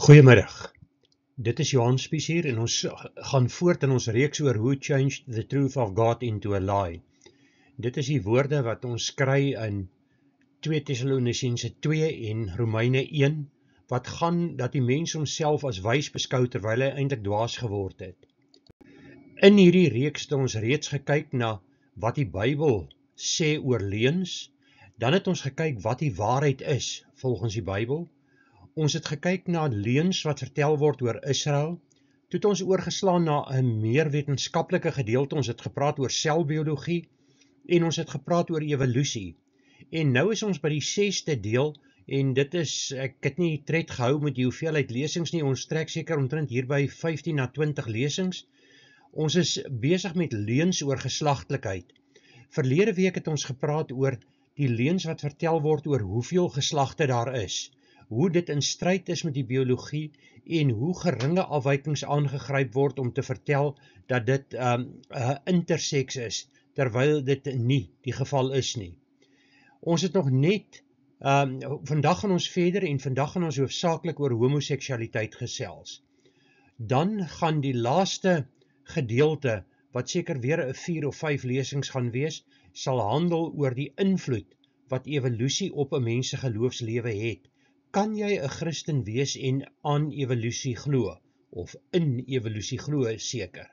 Goeiemiddag, dit is Johan Spies hier en ons gaan voort in ons reeks oor Who Changed the Truth of God into a Lie. Dit is die woorde wat ons kry in 2 Tessalonisense 2 en Romeine 1, wat gaan dat die mens homself as wys beskou terwyl hy eintlik dwaas geword het. In hierdie reeks het ons reeds gekyk na wat die Bybel sê oor leuns, dan het ons gekyk wat die waarheid is volgens die Bybel. Ons het gekyk na leuns wat vertel word oor Israel, toe het ons oorgeslaan na 'n meer wetenskaplike gedeelte, ons het gepraat oor selbiologie, en ons het gepraat oor evolusie. En nou is ons by die 6de deel, en dit is, ek het nie tred gehou met die hoeveelheid lesings nie, ons trek seker omtrent hier by 15 na 20 lesings. Ons is besig met leuns oor geslagtelikheid. Verlede week het ons gepraat oor die leuns wat vertel word oor hoeveel geslagte daar is, hoe dit in stryd is met die biologie en hoe geringe afwykings aangegryp word om te vertel dat dit interseks is, terwyl dit nie die geval is nie. Ons het nog net, vandag gaan ons verder en vandag gaan ons hoofsaaklik oor homoseksualiteit gesels. Dan gaan die laaste gedeelte, wat seker weer 'n 4 of 5 lesings gaan wees, sal handel oor die invloed wat evolusie op 'n mens se geloofslewe het. Kan jy 'n Christen wees en aan evolusie glo, of in evolusie glo seker?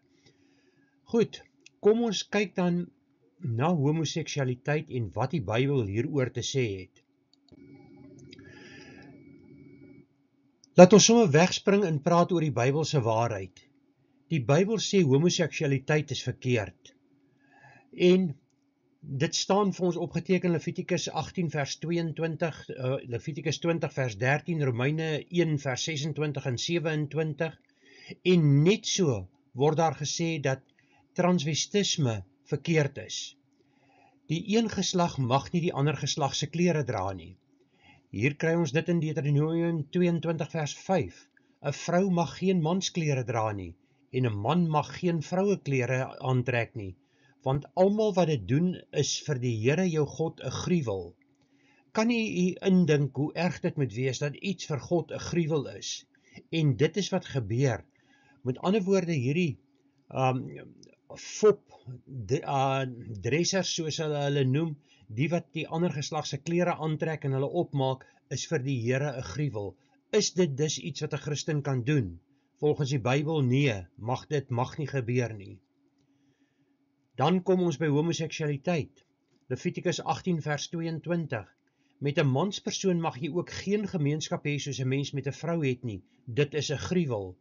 Goed, kom ons kyk dan na homoseksualiteit en wat die Bybel hieroor te sê het. Laat ons sommer wegspring en praat oor die Bybelse waarheid. Die Bybel sê homoseksualiteit is verkeerd. En dit staan vir ons opgeteken Levitikus 18 vers 22, Levitikus 20 vers 13, Romeine 1 vers 26 en 27, en net so word daar gesê dat transvestisme verkeerd is. Die een geslag mag nie die ander geslag se klere dra nie. Hier kry ons dit in Deuteronomium 22 vers 5. 'n Vrou mag geen mansklere dra nie, en 'n man mag geen vroueklere aantrek nie, want almal wat dit doen is vir die Here jou God 'n gruwel. Kan u indink hoe erg dit moet wees dat iets vir God 'n gruwel is? En dit is wat gebeur. Met ander woorde, hierdie dressers, soos hulle noem, die wat die ander geslag se klere aantrek en hulle opmaak, is vir die Here 'n gruwel. Is dit dus iets wat 'n Christen kan doen? Volgens die Bybel nee, dit mag nie gebeur nie. Dan kom ons by homoseksualiteit. Levitikus 18 vers 22. Met 'n manspersoon mag jy ook geen gemeenskap hê soos 'n mens met 'n vrou het nie. Dit is 'n gruwel.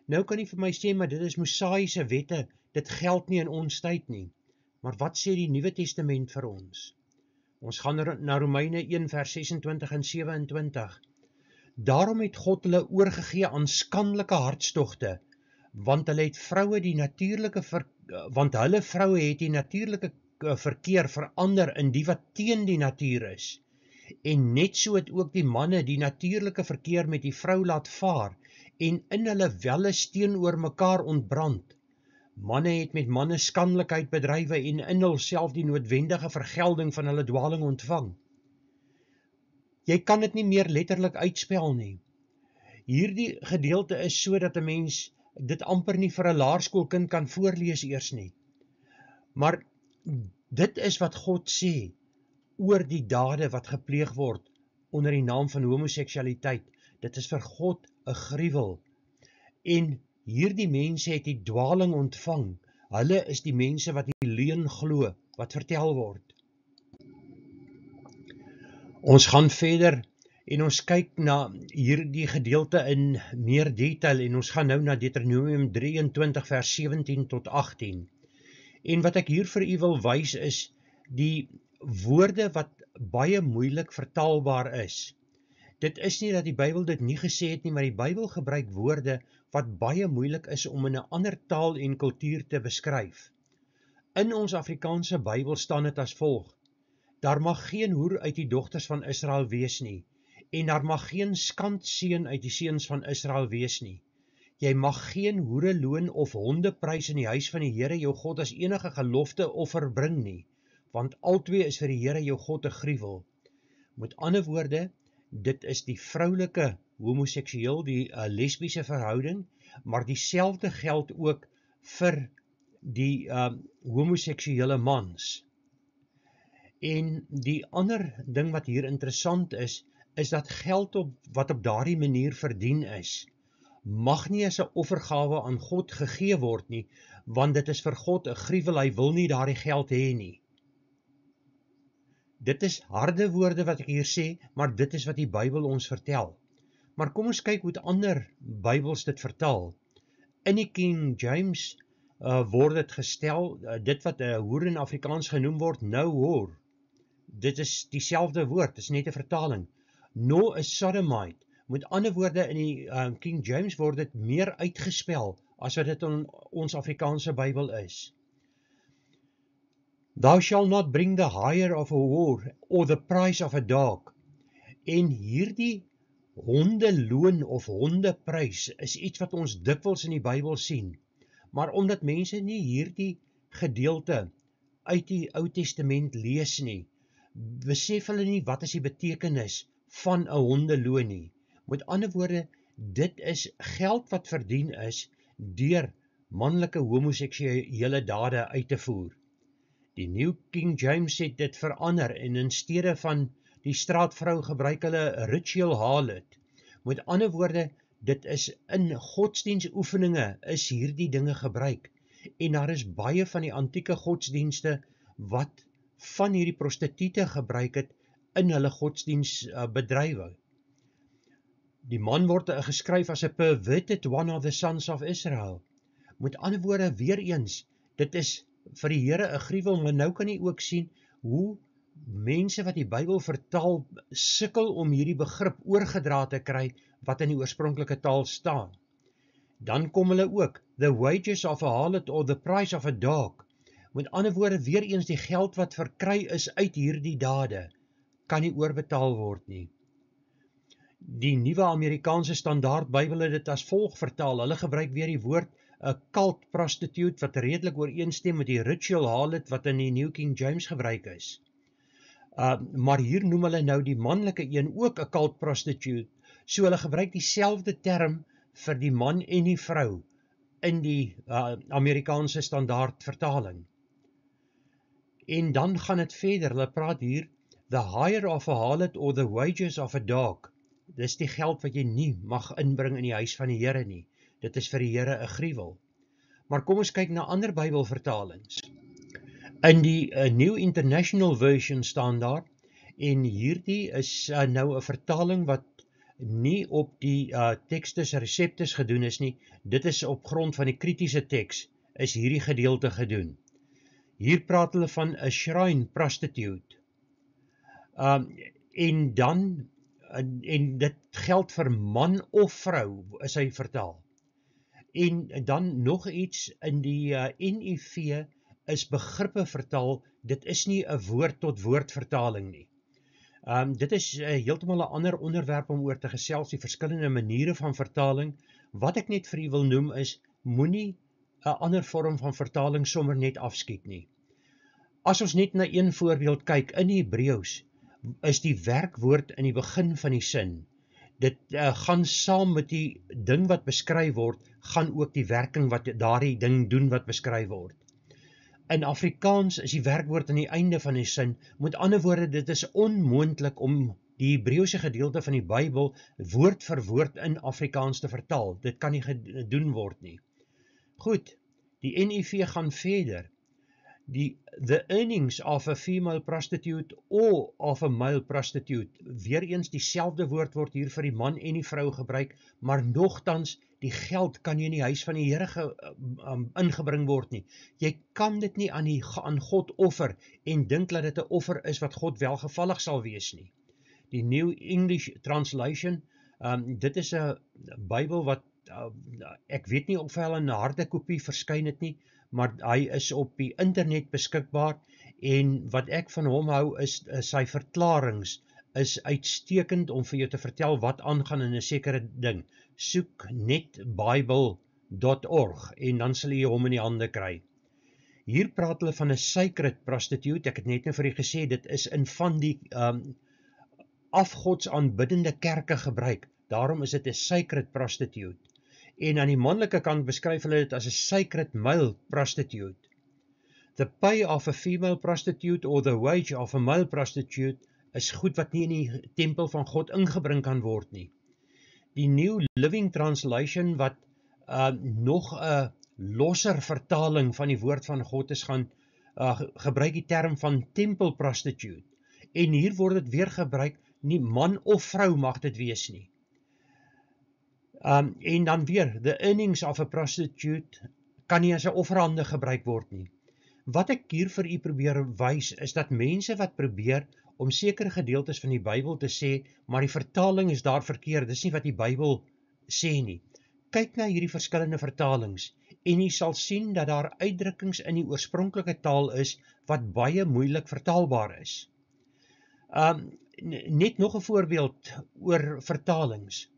Nou kan jy vir my sê, maar dit is Mosaïese wette, dit geld nie in ons tyd nie. Maar wat sê die Nuwe Testament vir ons? Ons gaan na Romeine 1 vers 26 en 27. Daarom het God hulle oorgegee aan skandelike hartstogte, want hulle vroue het die natuurlike verkeer verander in die wat teen die natuur is. En net so het ook die manne die natuurlike verkeer met die vrou laat vaar, en in hulle welles teenoor mekaar ontbrand. Manne het met manne skandelikheid bedrywe en in hulself die noodwendige vergelding van hulle dwaling ontvang. Jy kan dit nie meer letterlik uitspel nie. Hierdie gedeelte is so dat 'n mens dit amper nie vir 'n laerskoolkind kan voorlees eers nie. Maar dit is wat God sê oor die dade wat gepleeg word onder die naam van homoseksualiteit. Dit is vir God 'n gruwel. En hierdie mense het die dwaling ontvang. Hulle is die mense wat die leuen glo, wat vertel word. Ons gaan verder en ons kyk na hierdie gedeelte in meer detail en ons gaan nou na Deuteronomium 23 vers 17 tot 18. En wat ek hier vir u wil wys is die woorde wat baie moeilik vertaalbaar is. Dit is nie dat die Bybel dit nie gesê het nie, maar die Bybel gebruik woorde wat baie moeilik is om in 'n ander taal en kultuur te beskryf. In ons Afrikaanse Bybel staan dit as volg: daar mag geen hoer uit die dogters van Israel wees nie, en daar mag geen skandseun uit die seuns van Israel wees nie. Jy mag geen hoereloon of hondeprys in die huis van die Here jou God as enige gelofte offer bring nie, want albei is vir die Here jou God 'n gruwel. Met ander woorde, dit is die vroulike homoseksueel, die lesbiese verhouding, maar dieselfde geld ook vir die homoseksuele mans. En die ander ding wat hier interessant is dat geld wat op daardie manier verdien is, mag nie as 'n offergawe aan God gegee word nie, want dit is vir God 'n gruwel, hy wil nie daardie geld hê nie. Dit is harde woorde wat ek hier sê, maar dit is wat die Bybel ons vertel. Maar kom ons kyk hoe ander Bybels dit vertaal. In die King James word dit gestel, dit wat 'n hoer in Afrikaans genoem word, no whore. Dit is dieselfde woord, dit is net 'n vertaling. No a sodomite. Met ander woorde, in die King James word dit meer uitgespel as wat dit in ons Afrikaanse Bybel is. Thou shall not bring the hire of a whore or the price of a dog. En hierdie hondeloon of hondeprys is iets wat ons dikwels in die Bybel sien. Maar omdat mense nie hierdie gedeelte uit die Ou Testament lees nie, besef hulle nie wat is die betekenis van 'n hondeloon nie. Met ander woorde, dit is geld wat verdien is deur manlike homoseksuele dade uit te voer. Die New King James het dit verander en in steede van die straatvrou gebruik hulle ritual harlot. Met ander woorde, dit is in godsdienstoefeninge is hierdie dinge gebruik. En daar is baie van die antieke godsdienste wat van hierdie prostituie gebruik het in hulle godsdienstbedrywe. Die man word geskryf as 'n perverted one of the sons of Israel. Met ander woorde, weer eens, dit is vir die Here 'n gruwel, maar nou kan jy ook sien hoe mense wat die Bybel vertaal sukkel om hierdie begrip oorgedra te kry wat in die oorspronklike taal staan. Dan kom hulle ook, the wages of a harlot or the price of a dog. Met ander woorde, weer eens die geld wat verkry is uit hierdie dade, kan nie oorbetaal word nie. Die nuwe Amerikaanse standaard Bybel het dit as volg vertaal. Hulle gebruik weer die woord 'n cult prostitute wat redelik ooreenstem met die ritual harlot wat in die New King James gebruik is. Maar hier noem hulle nou die manlike een ook 'n cult prostitute. So hulle gebruik dieselfde term vir die man en die vrou in die Amerikaanse standaard vertaling. En dan gaan dit verder. Hulle praat hier the hire of a harlot or the wages of a dog. Dis die geld wat jy nie mag inbring in die huis van die Here nie. Dit is vir die Here 'n gruwel. Maar kom ons kyk na ander Bybelvertalings. In die New International Version staan daar, en hierdie is nou 'n vertaling wat nie op die Textus Receptus gedoen is nie, dit is op grond van die kritiese teks, is hierdie gedeelte gedoen. Hier praat hulle van 'n shrine prostitute. En dit geld vir man of vrou, is hy vertaal. En dan nog iets, in die NIV is begrippe vertaal, dit is nie 'n woord-tot-woord vertaling nie. Dit is heeltemal 'n ander onderwerp om oor te gesels, die verskillende maniere van vertaling. Wat ek net vir u wil noem is, moenie 'n ander vorm van vertaling sommer net afskiet nie. As ons net na een voorbeeld kyk, in Hebreëus is die werkwoord in die begin van die sin. Dit gaan saam met die ding wat beskryf word, gaan ook die werking wat daardie ding doen wat beskryf word. In Afrikaans is die werkwoord aan die einde van die sin. Met ander woorde, dit is onmoontlik om die Hebreëse gedeelte van die Bybel woord vir woord in Afrikaans te vertaal. Dit kan nie gedoen word nie. Goed, die NIV gaan verder. The earnings of a female prostitute or of a male prostitute. Weer eens dieselfde woord word hier vir die man en die vrou gebruik, maar nogtans die geld kan nie in die huis van die Here ingebring word nie. Jy kan dit nie aan God offer en dink dat dit 'n offer is wat God welgevallig sal wees nie. Die New English Translation, dit is 'n Bybel wat ek weet nie of hy al in 'n harde kopie verskyn het nie, maar hy is op die internet beskikbaar, en wat ek van hom hou is sy verklarings is uitstekend om vir jou te vertel wat aangaan in 'n sekere ding. Soek net bible.org en dan sal jy hom in die hande kry. Hier praat hulle van 'n sacred prostitute. Ek het net nou vir u gesê, dit is in van die afgodsaanbiddende kerke gebruik. Daarom is dit 'n sacred prostitute. En aan die manlike kant beskryf hulle dit as 'n sacred male prostitute. The pay of a female prostitute or the wage of a male prostitute is goed wat nie in die tempel van God ingebring kan word nie. Die New Living Translation wat nog 'n losser vertaling van die woord van God is, gaan gebruik die term van temple prostitute. En hier word dit weer gebruik, nie man of vrou mag dit wees nie. En dan weer, the earnings of a prostitute kan nie as 'n offerhande gebruik word nie. Wat ek hier vir u probeer wys, is dat mense wat probeer om sekere gedeeltes van die Bybel te sê, maar die vertaling is daar verkeerd, dis nie wat die Bybel sê nie. Kyk na hierdie verskillende vertalings, en u sal sien dat daar uitdrukkings in die oorspronklike taal is, wat baie moeilik vertaalbaar is. Net nog 'n voorbeeld oor vertalings.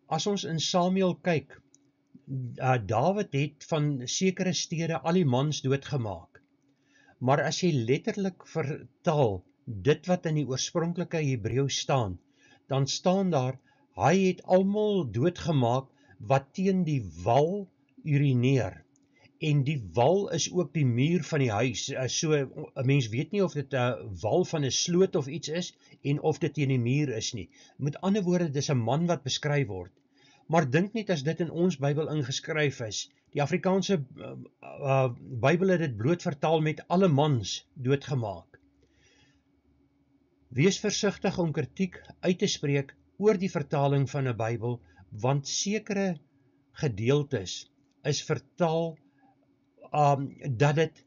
As ons in Samuel kyk, Dawid het van sekere stede al die mans doodgemaak. Maar as jy letterlik vertaal dit wat in die oorspronklike Hebreeus staan, dan staan daar, hy het almal doodgemaak wat teen die wal urineer. En die wal is ook die muur van die huis. So 'n mens weet nie of dit 'n wal van 'n sloot of iets is, en of dit teen die muur is nie. Met ander woorde, dis 'n man wat beskryf word. Maar dink net as dit in ons Bybel ingeskryf is. Die Afrikaanse Bybel het dit bloot vertaal met alle mans doodgemaak. Wees versigtig om kritiek uit te spreek oor die vertaling van 'n Bybel, want sekere gedeeltes is vertaal dat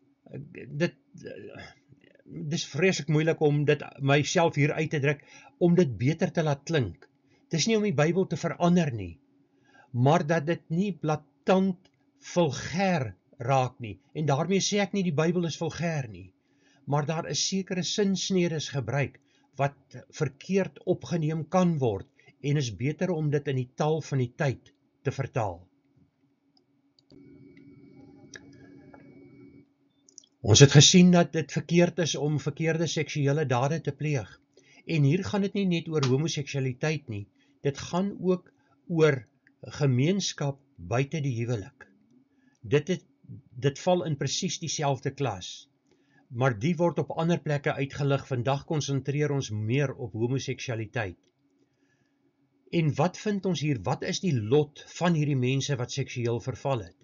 dis vreeslik moeilik om dit myself hier uit te druk, om dit beter te laat klink. Dis nie om die Bybel te verander nie, maar dat dit nie blaatant vulgêr raak nie. En daarmee sê ek nie die Bybel is vulgêr nie, maar daar is sekere sinsnedes gebruik wat verkeerd opgeneem kan word, en is beter om dit in die taal van die tyd te vertaal. Ons het gesien dat dit verkeerd is om verkeerde seksuele dade te pleeg. En hier gaan dit nie net oor homoseksualiteit nie, dit gaan ook oor gemeenskap buite die huwelik. Dit val in presies dieselfde klas, maar die word op ander plekke uitgelig. Vandag konsentreer ons meer op homoseksualiteit. En wat vind ons hier? Wat is die lot van hierdie mense wat seksueel verval het?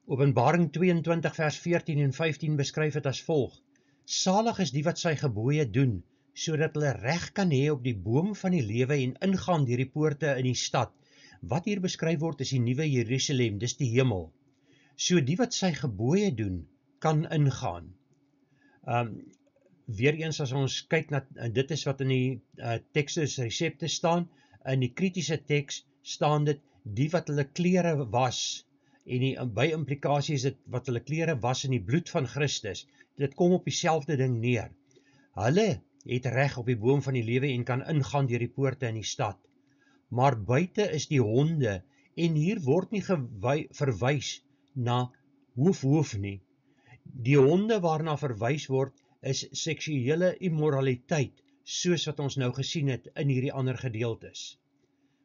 Openbaring 22 vers 14 en 15 beskryf dit as volg: Salig is die wat sy gebooie doen, sodat hulle reg kan hê op die boom van die lewe en ingaan deur die poorte in die stad. Wat hier beskryf word is die nuwe Jerusalem, dis die hemel. So die wat sy gebooie doen, kan ingaan. Weereens as ons kyk na, dit is wat in die tekstes resepte staan, in die kritiese teks staan dit, die wat hulle klere was, en die by implikasie is dit wat hulle klere was in die bloed van Christus. Dit kom op dieselfde ding neer. Hulle het reg op die boom van die lewe en kan ingaan deur die poorte in die stad. Maar buite is die honde, en hier word nie verwys na hoof nie. Die honde waarna verwys word is seksuele immoraliteit, soos wat ons nou gesien het in hierdie ander gedeeltes.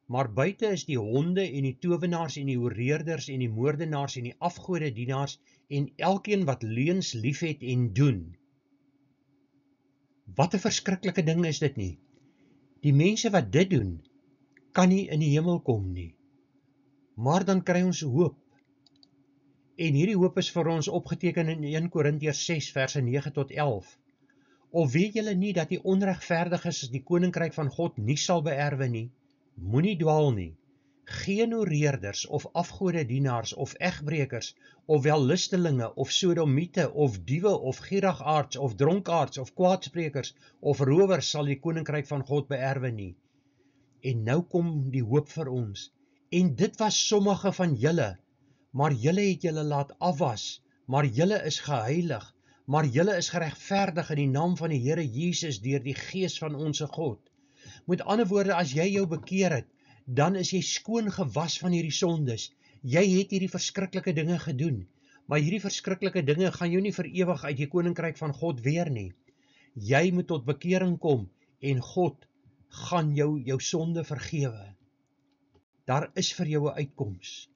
Maar buite is die honde en die towenaars en die hoereerders en die moordenaars en die afgodedienaars en elkeen wat leuns liefhet en doen. Wat 'n verskriklike ding is dit nie? Die mense wat dit doen, kan nie in die hemel kom nie. Maar dan kry ons hoop. En hierdie hoop is vir ons opgeteken in 1 Korintiërs 6 verse 9 tot 11. Of weet julle nie dat die onregverdiges die koninkryk van God nie sal beerwe nie? Moenie dwaal nie. Geen hoereerders of afgodedienaars of egbrekers of wellustelinge of sodomiete of diewe of gierigaards of dronkaards of kwaadsprekers of rowers sal die koninkryk van God beerwe nie. En nou kom die hoop vir ons. En dit was sommige van julle, maar julle het julle laat afwas, maar julle is geheilig, maar julle is geregverdig in die naam van die Here Jesus deur die Gees van onsse God. Met ander woorde, as jy jou bekeer het, dan is jy skoon gewas van hierdie sondes. Jy het hierdie verskriklike dinge gedoen, maar hierdie verskriklike dinge gaan jou nie vir ewig uit die koninkryk van God weer nie. Jy moet tot bekering kom en God gaan jou sonde vergewe. Daar is vir jou 'n uitkoms.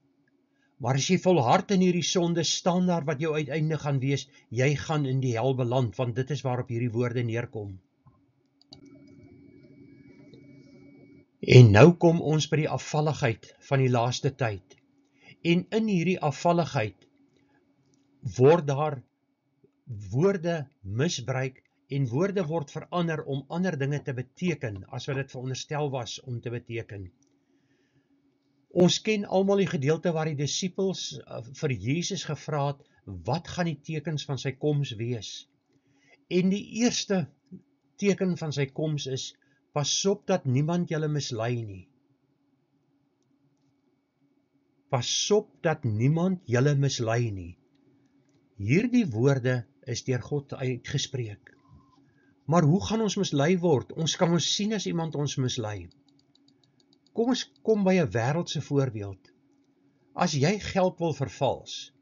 Maar as jy volhard in hierdie sonde, staan daar wat jou uiteinde gaan wees, jy gaan in die hel beland, want dit is waarop hierdie woorde neerkom. En nou kom ons by die afvalligheid van die laaste tyd. En in hierdie afvalligheid word daar woorde misbruik en woorde word verander om ander dinge te beteken as wat dit veronderstel was om te beteken. Ons ken almal die gedeelte waar die disippels vir Jesus gevra het, wat gaan die tekens van sy koms wees? En die eerste teken van sy koms is, pas op dat niemand julle mislei nie. Pas op dat niemand julle mislei nie. Hierdie woorde is deur God uitgespreek. Maar hoe gaan ons mislei word? Ons kan ons sien as iemand ons mislei. Kom ons kom by 'n wêreldse voorbeeld. As jy geld wil vervals,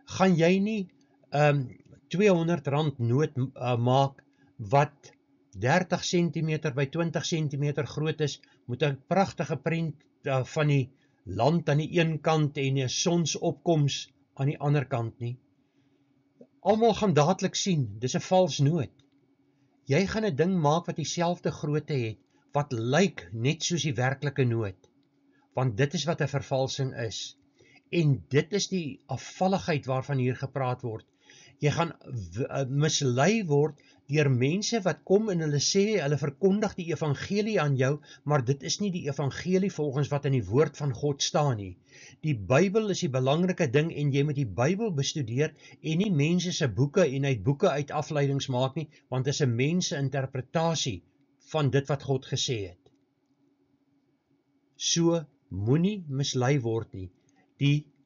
gaan jy nie R200 noot maak wat 30 cm by 20 cm groot is, met 'n pragtige prent van die land aan die een kant en 'n sonsopkoms aan die ander kant nie. Almal gaan dadelik sien, dis 'n vals noot. Jy gaan 'n ding maak wat dieselfde grootte het, wat lyk net soos die werklike noot, want dit is wat 'n vervalsing is. En dit is die afvalligheid waarvan hier gepraat word. Jy gaan mislei word deur mense wat kom en hulle sê, hulle verkondig die evangelie aan jou, maar dit is nie die evangelie volgens wat in die woord van God staan nie. Die Bybel is die belangrike ding en jy moet die Bybel bestudeer en nie mense se boeke en uit boeke uit afleidings maak nie, want dit is 'n mens se interpretasie van dit wat God gesê het. So, moenie mislei word nie.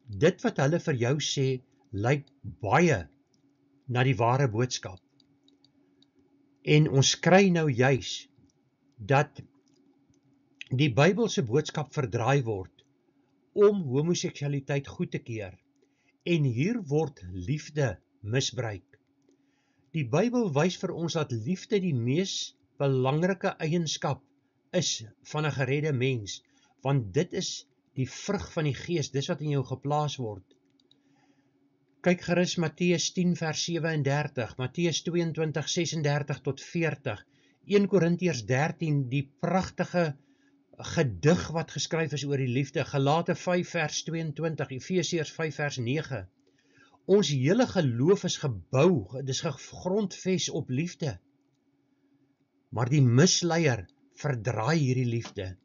Dit wat hulle vir jou sê, lyk baie na die ware boodskap. En ons kry nou juis dat die Bybelse boodskap verdraai word om homoseksualiteit goed te keer. En hier word liefde misbruik. Die Bybel wys vir ons dat liefde die mees belangrike eienskap is van 'n geredde mens, want dit is die vrug van die Gees, dis wat in jou geplaas word. Kyk gerus Matteus 10 vers 37, Matteus 22, 36 tot 40, 1 Korintiërs 13, die pragtige gedig wat geskryf is oor die liefde, Galate 5 vers 22, Efesiërs 5 vers 9. Ons hele geloof is gebou, dis gegrondves op liefde. Maar die misleier verdraai hierdie liefde.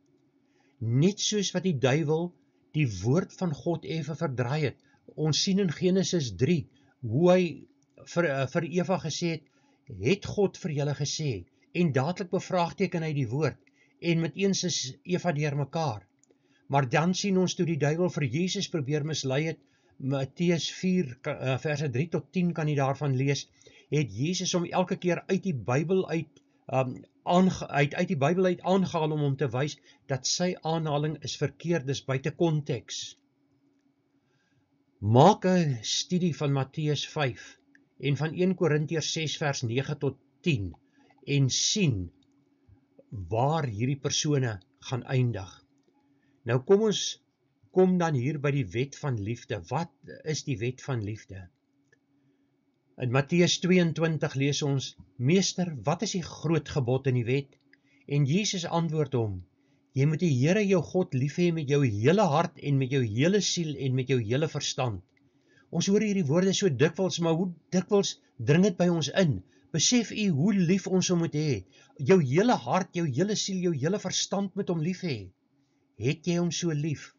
Net soos wat die duiwel die woord van God effe verdraai het. Ons sien in Genesis 3, hoe hy vir Eva gesê het God vir julle gesê, en dadelik bevraagteken hy die woord, en met eens is Eva deur mekaar. Maar dan sien ons toe die duiwel vir Jesus probeer mislei het, Matteus 4 verse 3 tot 10 kan jy daarvan lees, het Jesus hom elke keer uit die Bybel uit aangehaal om te wys dat sy aanhaling is verkeerd, dis buite konteks. Maak 'n studie van Matteus 5 en van 1 Korintiërs 6 vers 9 tot 10 en sien waar hierdie persone gaan eindig. Nou kom dan hier by die wet van liefde. Wat is die wet van liefde? In Matteus 22 lees ons, Meester, wat is die groot gebod in die wet? En Jesus antwoord hom, jy moet die Here jou God lief hê met jou hele hart en met jou hele siel en met jou hele verstand. Ons hoor hierdie woorde so dikwels, maar hoe dikwels dring dit by ons in? Besef u hoe lief ons hom moet hê? Jou hele hart, jou hele siel, jou hele verstand moet hom lief hê. Het jy hom so lief?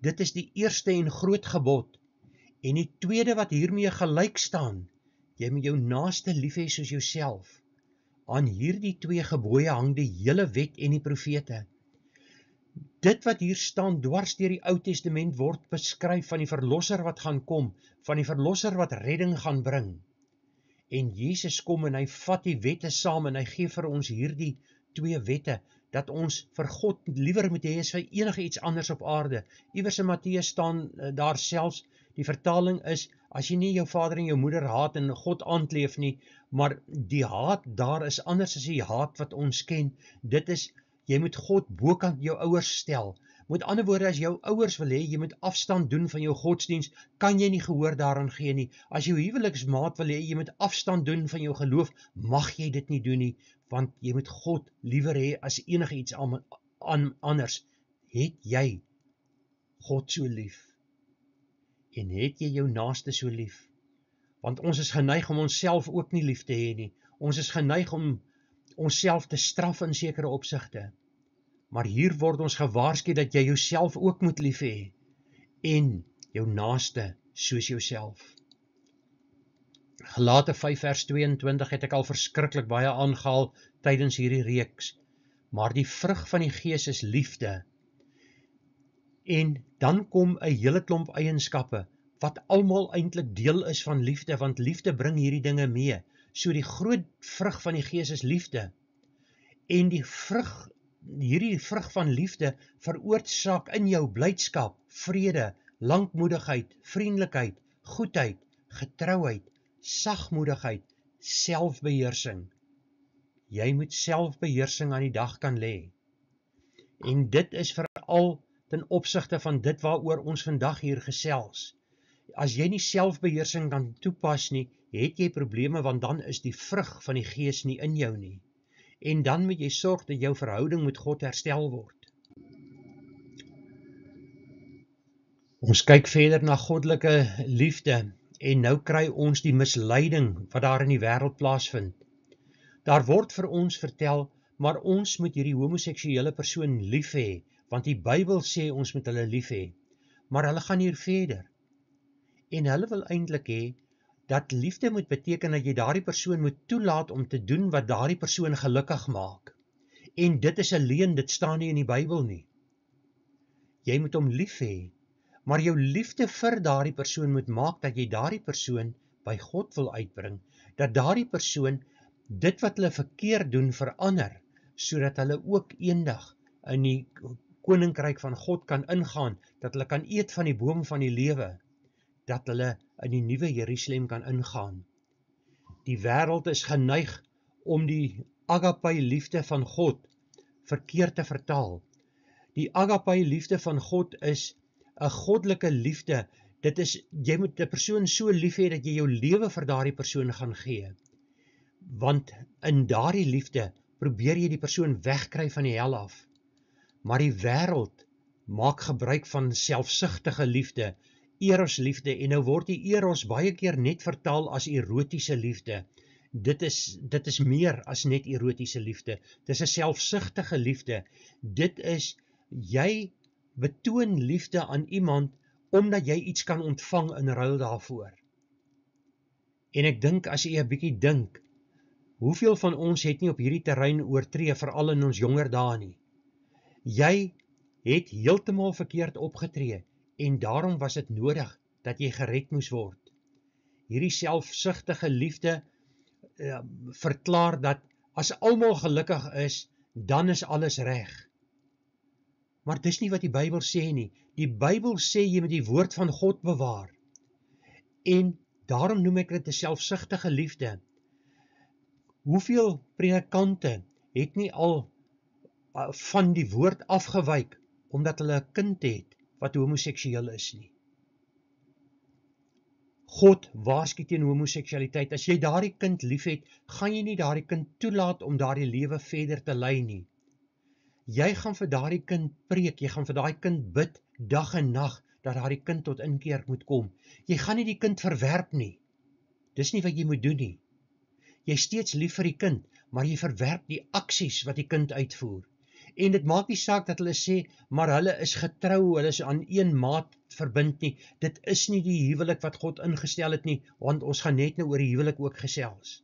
Dit is die eerste en groot gebod. En die tweede wat hiermee gelyk staan, jy moet jou naaste lief hê soos jouself. Aan hierdie twee gebooie hang die hele wet en die profete. Dit wat hier staan dwars deur die Ou Testament word beskryf van die verlosser wat gaan kom, van die verlosser wat redding gaan bring. En Jesus kom en hy vat die wette saam en hy gee vir ons hierdie twee wette, dat ons vir God liewer moet hê as vir enige iets anders op aarde. Iewers in Matteus staan daar selfs, die vertaling is, As jy nie jou vader en jou moeder haat en God aandleef nie, maar die haat daar is anders as die haat wat ons ken. Dit is, jy moet God bokant jou ouers stel. Met ander woorde, as jou ouers wil hê, jy moet afstand doen van jou godsdienst, kan jy nie gehoor daaraan gee nie. As jou huweliksmaat wil hê, jy moet afstand doen van jou geloof, mag jy dit nie doen nie, want jy moet God liewer hê as enige iets anders. Het jy God so lief? En het jy jou naaste so lief? Want ons is geneig om onsself ook nie lief te hê nie. Ons is geneig om onsself te straf in sekere opsigte. Maar hier word ons gewaarsku dat jy jouself ook moet lief hê en jou naaste soos jouself. Galate 5 vers 22 het ek al verskriklik baie aangehaal tydens hierdie reeks. Maar die vrug van die Gees is liefde. En dan kom 'n hele klomp eienskappe wat almal eintlik deel is van liefde, want liefde bring hierdie dinge mee. So die groot vrug van die Gees is liefde. En hierdie vrug van liefde veroorsaak in jou blydskap, vrede, lankmoedigheid, vriendelikheid, goedheid, getrouheid, sagmoedigheid, selfbeheersing. Jy moet selfbeheersing aan die dag kan lê. En dit is veral ten opsigte van dit waaroor ons vandag hier gesels. As jy nie selfbeheersing kan toepas nie, het jy probleme, want dan is die vrug van die Gees nie in jou nie. En dan moet jy sorg dat jou verhouding met God herstel word. Ons kyk verder na goddelike liefde, en nou kry ons die misleiding wat daar in die wêreld plaasvind. Daar word vir ons vertel, maar ons moet hierdie homoseksuele persoon lief hê, want die Bybel sê ons moet hulle lief hê. Maar hulle gaan hier verder. En hulle wil eintlik hê dat liefde moet beteken dat jy daardie persoon moet toelaat om te doen wat daardie persoon gelukkig maak. En dit is 'n leuen, dit staan nie in die Bybel nie. Jy moet hom lief hê, maar jou liefde vir daardie persoon moet maak dat jy daardie persoon by God wil uitbring, dat daardie persoon dit wat hulle verkeerd doen verander, sodat hulle ook eendag in die koninkryk van God kan ingaan, dat hulle kan eet van die boom van die lewe, dat hulle in die nuwe Jerusalem kan ingaan. Die wêreld is geneig om die agape liefde van God verkeerd te vertaal. Die agape liefde van God is 'n goddelike liefde. Dit is, jy moet 'n persoon so lief hê dat jy jou lewe vir daardie persoon gaan gee. Want in daardie liefde probeer jy die persoon wegkry van die hel af. Maar die wêreld maak gebruik van selfsugtige liefde, eros liefde, en nou word die eros baie keer net vertaal as erotiese liefde. Dit is meer as net erotiese liefde. Dit is 'n selfsugtige liefde. Dit is, jy betoon liefde aan iemand omdat jy iets kan ontvang in ruil daarvoor. En ek dink, as jy 'n bietjie dink, hoeveel van ons het nie op hierdie terrein oortree, veral in ons jonger dae nie. Jy het heeltemal verkeerd opgetree, en daarom was dit nodig dat jy gered moes word. Hierdie selfsugtige liefde verklaar dat as almal gelukkig is, dan is alles reg. Maar dis nie wat die Bybel sê nie. Die Bybel sê jy moet die woord van God bewaar. En daarom noem ek dit 'n selfsugtige liefde. Hoeveel predikante het nie al van die woord afgewyk, omdat hulle 'n kind het wat homoseksueel is nie. God waarsku teen homoseksualiteit. As jy daardie kind liefhet, gaan jy nie daardie kind toelaat om daardie lewe verder te lei nie. Jy gaan vir daardie kind preek, jy gaan vir daardie kind bid, dag en nag, dat daardie kind tot inkeer moet kom. Jy gaan nie die kind verwerp nie. Dis nie wat jy moet doen nie. Jy is steeds lief vir die kind, maar jy verwerp die aksies wat die kind uitvoer. En dit maak nie saak dat hulle sê, maar hulle is getrou, hulle is aan een maat verbind nie. Dit is nie die huwelik wat God ingestel het nie, want ons gaan net nou oor die huwelik ook gesels.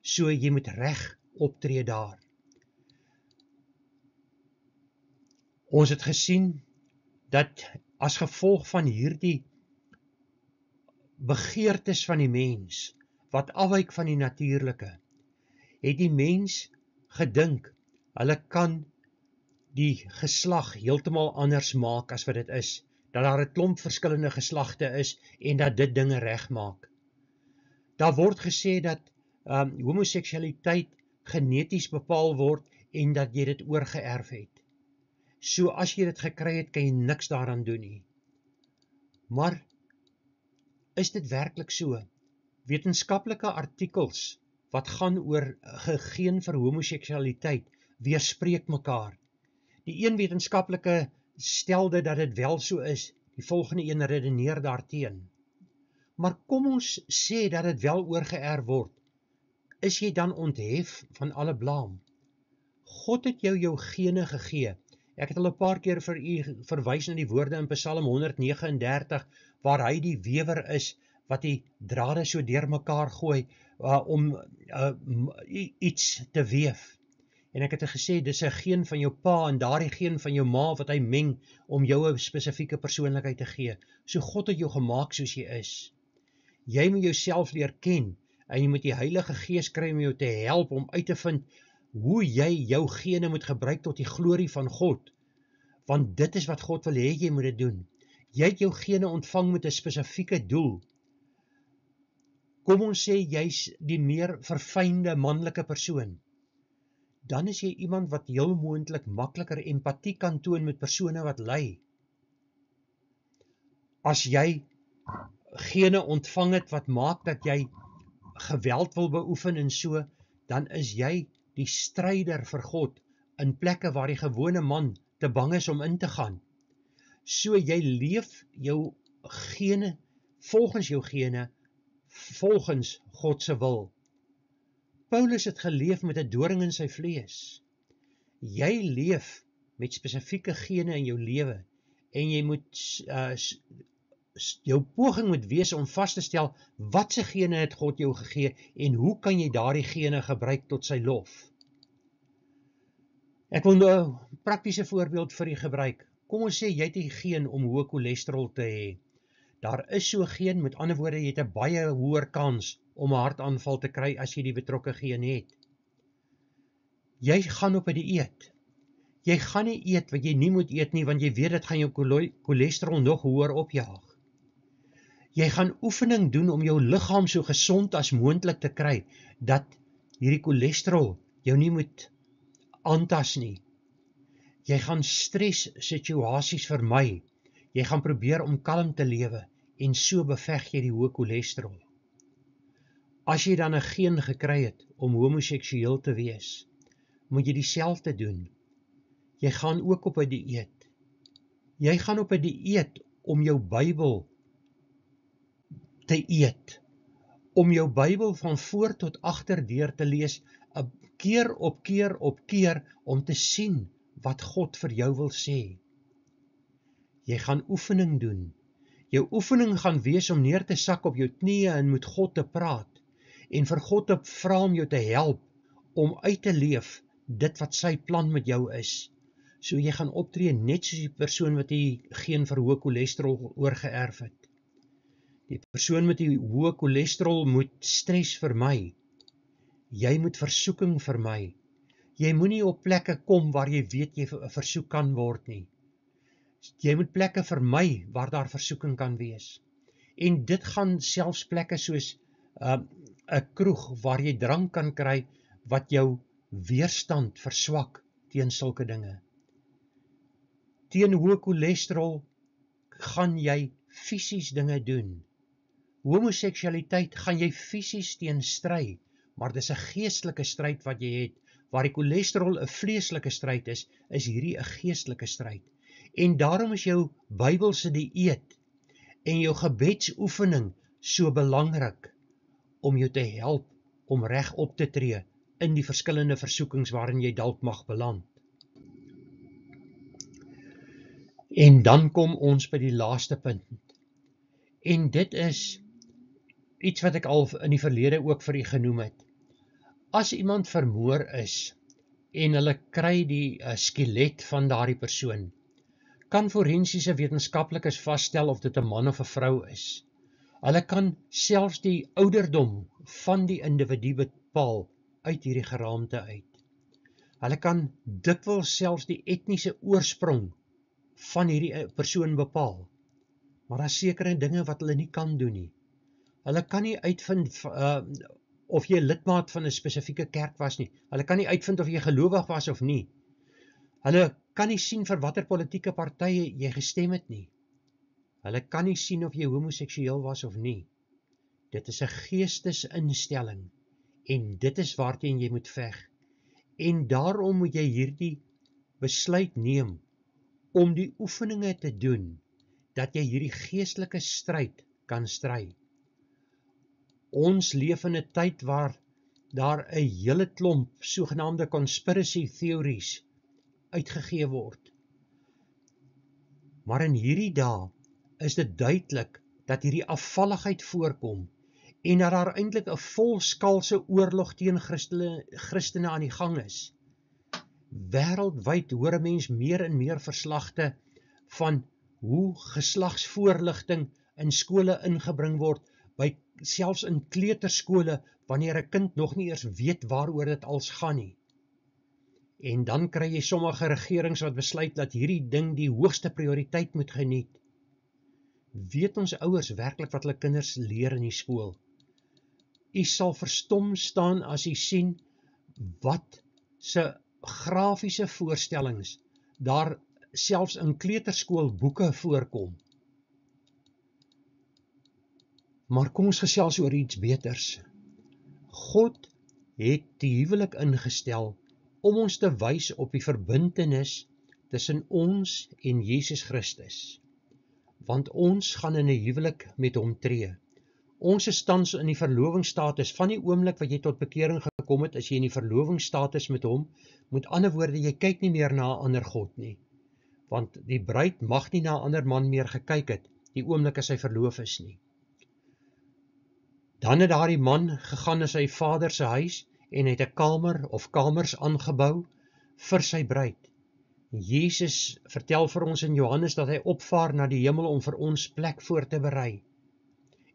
So jy moet reg optree daar. Ons het gesien dat as gevolg van hierdie begeertes van die mens, wat afwyk van die natuurlike, het die mens gedink, hulle kan die geslag heeltemal anders maak as wat dit is. dat daar 'n klomp verskillende geslagte is en dat dit dinge regmaak. Daar word gesê dat homoseksualiteit geneties bepaal word en dat jy dit oorgeerf het. So as jy dit gekry het, kan jy niks daaraan doen nie. Maar is dit werklik so? Wetenskaplike artikels wat gaan oor gegeen vir homoseksualiteit weerspreek mekaar. Die een wetenskaplike stelde dat dit wel so is, die volgende een redeneer daarteen. Maar kom ons sê dat dit wel oorgeerf word, is jy dan onthef van alle blaam? God het jou gene gegee. Ek het al 'n paar keer vir u verwys na die woorde in Psalm 139, waar hy die wewer is, wat die drade so deurmekaar gooi, om iets te weef. En ek het gesê, dis 'n geen van jou pa en daardie geen van jou ma wat hy meng om jou 'n spesifieke persoonlikheid te gee. So God het jou gemaak soos jy is. Jy moet jouself leer ken en jy moet die Heilige Gees kry om jou te help om uit te vind hoe jy jou gene moet gebruik tot die glorie van God. Want dit is wat God wil hê jy moet dit doen. Jy het jou gene ontvang met 'n spesifieke doel. Kom ons sê jy's die meer verfynde manlike persoon. Dan is jy iemand wat heel moontlik makliker empatie kan toon met persone wat ly. As jy gene ontvang het wat maak dat jy geweld wil beoefen en so, dan is jy die stryder vir God in plekke waar die gewone man te bang is om in te gaan. So jy leef jou gene, volgens God se wil. Paulus het geleef met 'n doring in sy vlees. Jy leef met spesifieke gene in jou lewe en jy moet jou poging moet wees om vas te stel wat se gene het God jou gegee en hoe kan jy daardie gene gebruik tot sy lof. Ek wil nou 'n praktiese voorbeeld vir u gebruik. Kom ons sê jy het die geen om hoë cholesterol te hê. Daar is so geen, met ander woorde, jy het 'n baie hoër kans om 'n hartaanval te kry as jy die betrokke geen het. Jy gaan op 'n dieet. Jy gaan nie eet wat jy nie moet eet nie, want jy weet dit gaan jou cholesterol nog hoër opjaag. Jy gaan oefening doen om jou liggaam so gesond as moontlik te kry, dat hierdie cholesterol jou nie moet aantas nie. Jy gaan stressituasies vermy. Jy gaan probeer om kalm te lewe en so beveg jy die hoë cholesterol. As jy dan 'n geen gekry het om homoseksueel te wees, moet jy dieselfde doen. Jy gaan ook op 'n dieet. Jy gaan op 'n dieet om jou Bybel te eet, om jou Bybel van voor tot agter deur te lees, keer op keer, om te sien wat God vir jou wil sê. Jy gaan oefening doen. Jou oefening gaan wees om neer te sak op jou knieë en met God te praat, en vir God te vra om jou te help, om uit te leef dit wat sy plan met jou is. So jy gaan optree net soos die persoon wat die geen vir hoë cholesterol oorgeerf het. Die persoon met die hoë cholesterol moet stres vermy. Jy moet versoeking vermy. Jy moenie op plekke kom waar jy weet jy versoek kan word nie. Jy moet plekke vermy waar daar versoeking kan wees. En dit gaan selfs plekke soos 'n kroeg waar jy drank kan kry wat jou weerstand verswak teen sulke dinge. Teen hoë cholesterol gaan jy fisies dinge doen. Homoseksualiteit gaan jy fisies teen stry, maar dis 'n geestelike stryd wat jy het. Waar die cholesterol 'n vleeslike stryd is hierdie 'n geestelike stryd. En daarom is jou Bybelse dieet en jou gebedsoefening so belangrik om jou te help om reg op te tree in die verskillende versoekings waarin jy dalk mag beland. En dan kom ons by die laaste punt. En dit is iets wat ek al in die verlede ook vir u genoem het. As iemand vermoor is en hulle kry die skelet van daardie persoon, kan forensiese wetenskaplikes vasstel of dit 'n man of 'n vrou is. Hulle kan selfs die ouderdom van die individu bepaal uit hierdie geraamte uit. Hulle kan dikwels selfs die etniese oorsprong van hierdie persoon bepaal. maar daar is sekere dinge wat hulle nie kan doen nie. Hulle kan nie uitvind of jy lidmaat van 'n spesifieke kerk was nie. Hulle kan nie uitvind of jy gelowig was of nie. Hulle kan nie sien vir watter politieke partye jy gestem het nie. Hulle kan nie sien of jy homoseksueel was of nie. Dit is 'n geestesinstelling en dit is waarteen jy moet veg. En daarom moet jy hierdie besluit neem om die oefeninge te doen dat jy hierdie geestelike stryd kan stry. Ons leef in 'n tyd waar daar 'n hele klomp sogenaamde conspiracy theories uitgegee word. Maar in hierdie dae is dit duidelik dat hierdie afvalligheid voorkom en dat daar eintlik 'n volskaalse oorlog teen Christene aan die gang is. Wêreldwyd hoor 'n mens meer en meer verslagte van hoe geslagsvoorligting in skole ingebring word, selfs in kleuterskole, wanneer 'n kind nog nie eers weet waaroor dit als gaan nie. En dan kry jy sommige regerings wat besluit dat hierdie ding die hoogste prioriteit moet geniet. Weet ons ouers werklik wat hulle kinders leer in die skool? U sal verstom staan as u sien wat se grafiese voorstellings daar selfs in kleuterskoolboeke voorkom. Maar kom ons gesels oor iets beters. God het die huwelik ingestel om ons te wys op die verbintenis tussen ons en Jesus Christus. Want ons gaan in 'n huwelik met hom tree. Ons is tans in die verlovingsstatus. Van die oomblik wat jy tot bekering gekom het, is jy in die verlovingsstatus met hom. Met ander woorde, jy kyk nie meer na 'n ander God nie. Want die bruid mag nie na 'n ander man meer gekyk het, die oomblik as hy verloof is nie. Dan het daardie man gegaan na sy vader se huis en het 'n kamer of kamers aangebou vir sy bruid. Jesus vertel vir ons in Johannes dat hy opvaar na die hemel om vir ons plek voor te berei.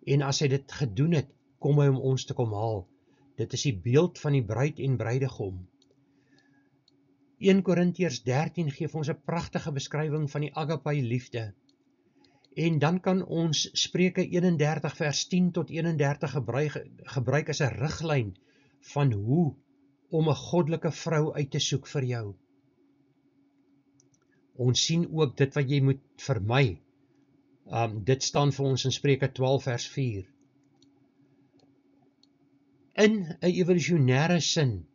En as hy dit gedoen het, kom hy om ons te kom haal. Dit is die beeld van die bruid en bruidegom. 1 Korintiërs 13 gee ons 'n pragtige beskrywing van die agape liefde. En dan kan ons Spreuke 31 vers 10 tot 31 gebruik as 'n riglyn van hoe om 'n goddelike vrou uit te soek vir jou. Ons sien ook dit wat jy moet vermy. Dit staan vir ons in Spreuke 12 vers 4. In 'n evolusionêre sin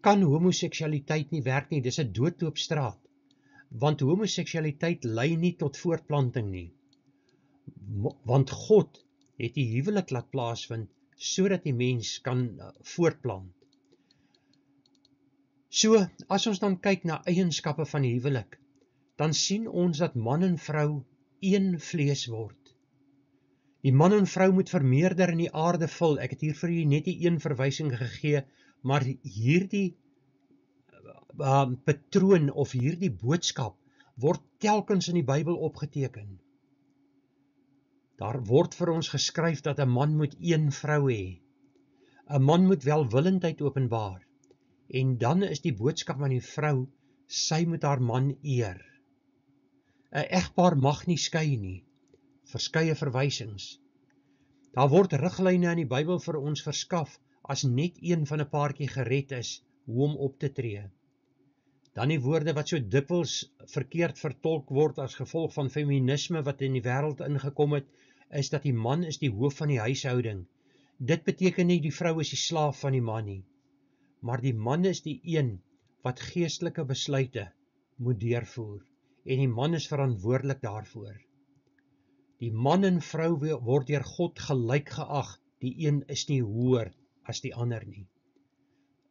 kan homoseksualiteit nie werk nie, dis 'n doodloopstraat, want homoseksualiteit lei nie tot voortplanting nie. Want God het die huwelik laat plaasvind, sodat die mens kan voortplant. So, as ons dan kyk na eienskappe van die huwelik, dan sien ons dat man en vrou een vlees word. Die man en vrou moet vermeerder in die aarde vul. Ek het hier vir julle net die een verwysing gegee, maar hierdie patroon of hierdie boodskap word telkens in die Bybel opgeteken. Daar word vir ons geskryf dat 'n man moet een vrou hê. 'n Man moet welwillendheid openbaar. En dan is die boodskap aan die vrou, sy moet haar man eer. 'n Egpaar mag nie skei nie. Verskeie verwysings. Daar word riglyne in die Bybel vir ons verskaf as net een van 'n paartjie gered is, hoe om op te tree. Dan die woorde wat so dikwels verkeerd vertolk word as gevolg van feminisme wat in die wêreld ingekom het, is dat die man is die hoof van die huishouding. Dit beteken nie die vrou is die slaaf van die man nie, maar die man is die een wat geestelike besluite moet deurvoer en die man is verantwoordelik daarvoor. Die man en vrou word deur God gelyk geag, die een is nie hoër as die ander nie.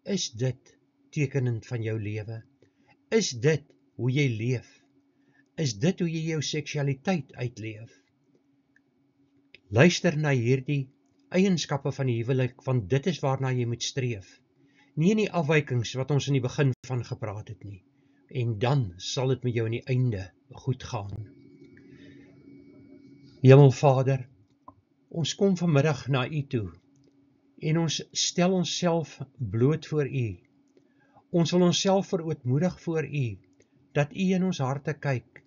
Is dit tekenend van jou lewe? Is dit hoe jy leef? Is dit hoe jy jou seksualiteit uitleef? Luister na hierdie eienskappe van die huwelik, want dit is waarna jy moet streef. Nie in die afwykings wat ons in die begin van gepraat het nie. En dan sal dit met jou in die einde goed gaan. Hemelvader, ons kom vanmiddag na U toe en ons stel onsself bloot voor U. Ons wil onsself verootmoedig voor U, dat U in ons harte kyk.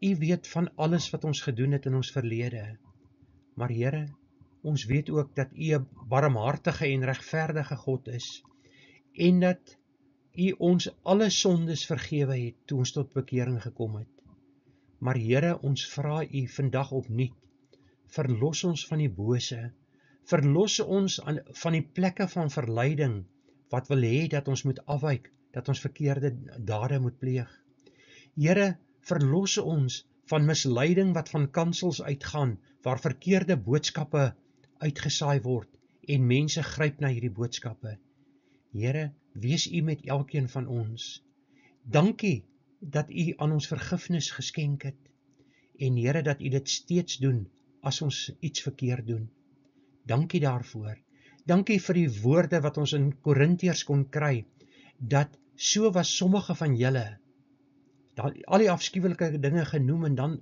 U weet van alles wat ons gedoen het in ons verlede. Maar Here, ons weet ook dat U 'n barmhartige en regverdige God is, en dat U ons alle sondes vergewe het toe ons tot bekering gekom het. Maar Here, ons vra U vandag opnuut, verlos ons van die bose, verlos ons van die plekke van verleiding, wat wil hê dat ons moet afwyk, dat ons verkeerde dade moet pleeg. Here, verlos ons van misleiding wat van kansels uitgaan, waar verkeerde boodskappe uitgesaai word, en mense gryp na hierdie boodskappe. Here, wees U met elkeen van ons. Dankie dat U aan ons vergifnis geskenk het, en Here, dat U dit steeds doen, as ons iets verkeerd doen. Dankie daarvoor. Dankie vir die woorde wat ons in Korintiërs kon kry, dat so was sommige van julle, al die afskuwelike dinge genoem en dan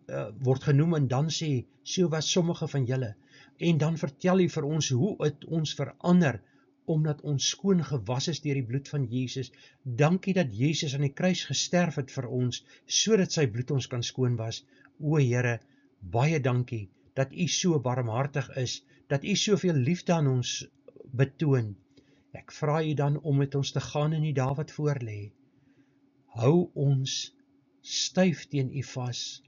word genoem en dan sê, so was sommige van julle. En dan vertel U vir ons hoe het ons verander, omdat ons skoon gewas is deur die bloed van Jesus. Dankie dat Jesus aan die kruis gesterf het vir ons, sodat sy bloed ons kan skoon was. O Here, baie dankie dat U so barmhartig is, dat U soveel liefde aan ons betoon. Ek vra U dan om met ons te gaan in die dae wat voorlê. Hou ons styf teen U vas,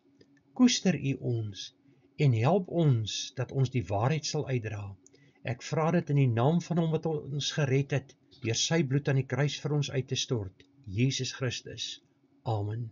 koester U ons, en help ons dat ons die waarheid sal uitdra. Ek vra dit in die naam van Hom wat ons gered het, deur sy bloed aan die kruis vir ons uit te stort, Jesus Christus. Amen.